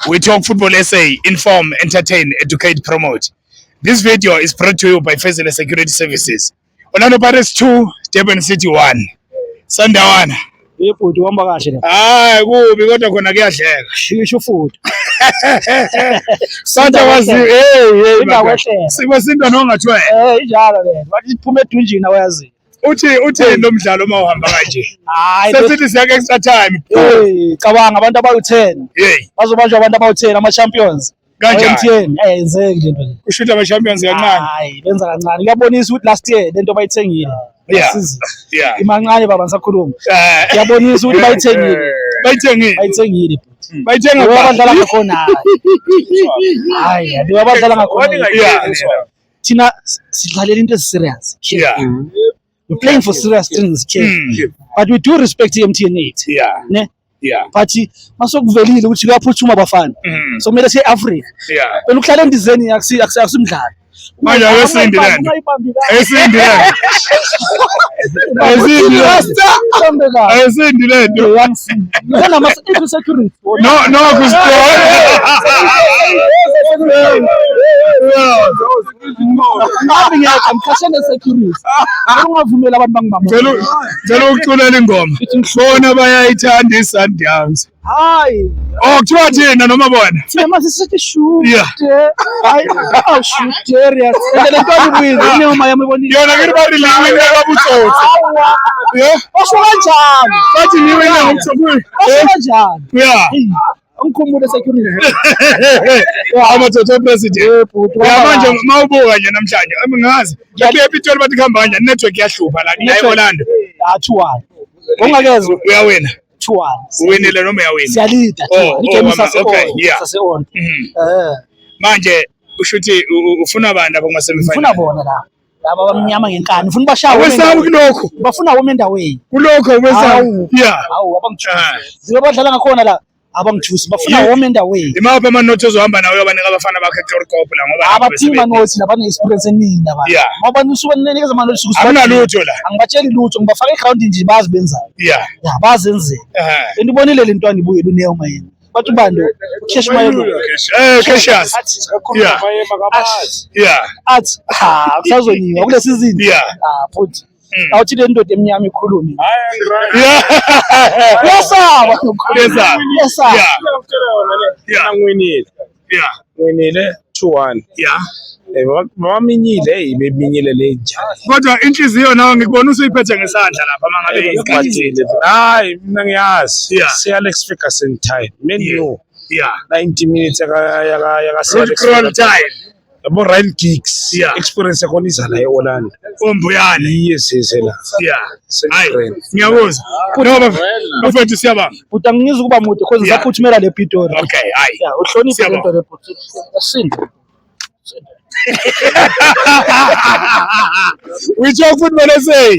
We talk football SA, inform, entertain, educate, promote. This video is brought to you by Fezile Security Services. Orlando Pirates 2, Durban City 1. Sandawana. Yebhuti uhamba kahle la. Hayi kubi kodwa khona kuyahleka. Shisho futhi. Sathi wazi Indawo ehleka. Sibo sinto nongathwe. Injalo le. Wathi iphume edunjini awayazi. Uthi lo mdlalo uma uhamba kanje. Hayi. Sesithi siya extra time. Cabanga abantu abawu10. Bazobanjwa abantu abawu10 ama champions. Kanjani? MTN ayenzeki lento le. Ushutha ama champions kancane. Hayi, benza kancane. Kuyabonisa ukuthi last year lento bayithengile. Yeah. Imancane baba ngisakhuluma. Kuyabonisa ukuthi bayithengile. Bayithengile. Bayithenga abadlala ngakhona. Hayi, abadlala ngakhona. Thina sidlalela into eserious. We're playing for serious things, but we do respect MTN 8. Ne? But masokuvelile ukuthi kuyaphuthuma abafana. So kumele siye Africa. Wena uhlala endizeni akusimdlalo. Manje awesindi lento. Ayisindi lento. Ngena ama security. No kusiphola. Ngabe ngiyamkhashana security. Ungavumela abantu bangibamba. Ngicela ukuculela ingoma. Bona bayayithanda iSundowns. Hayi. Kuthiwa thina noma bona. Thina mase sithi shoot. Hayi, shoot area. Ngene ntombi inoma yami bonile. Yona ngithi bani liwine kabutsotsi. Osho kanjani? Bathi liwine ngomthokweni. Osho kanjani? Angikhumbule security. Amathotho president. Manje mawubuka nje namhlanje ngazi. Ngiyabuya ePitoli bathi khamba nje network yahlupha la la eOrlando. 2-1. Ungakezwe uyawina. 2-1. Uwinile noma uyawina. Siyalida. Igame sase-on. Manje ushuthi ufuna abantu apha kuma semi final. Ufuna bona la. Laba abamnyama ngenkani. Ufuna bashawe. Wesabu kulokho. Bafuna home and away. Kulokho wesabu. Hawu abangithusi. Zibe badlala ngakhona la. Abangithusi bafuna home and away. Imaphi amanothi ozohamba nawe abanika abafana bakhe Toricop la ngoba abathimba nothi labane experience eningi abantu. Ngoba nisuke ninikeza amanothi sukusuka. Akunalutho la. Angibatsheli lutho ngibafaka eground nje bazi benzayo. Bazenzela. Ndibonile le ntwana ibuye luneyo mayeni. Bathi ubando ukheshi mayelo. Cassius. Athi kusazonyiwa kule season. Futhi awuthi le ndoda emnyama ikhulumi. Yesaba. Ngwinile 2-1. Maminyile beminyile le njalo. Kodwa inhliziyo nawe ngikubona usuyiphethe ngesandla lapha mangabe iqhathile. Hayi mina ngiyazi. Si Alex Ferguson time. Menu. 90 minutes yaka Crawl time. Yabo Ryan Giggs. Experience yakho izala eOrlando. Umbuyane. Yes la. Hayi ngiyakuzwa. Ngoba bafethu siyabanga. Buta ngiza kuba mude because ngisaphuthumela le Pitori. Okay, hayi. Uhloniphe lento le Pitori. Asinde. We talk football SA.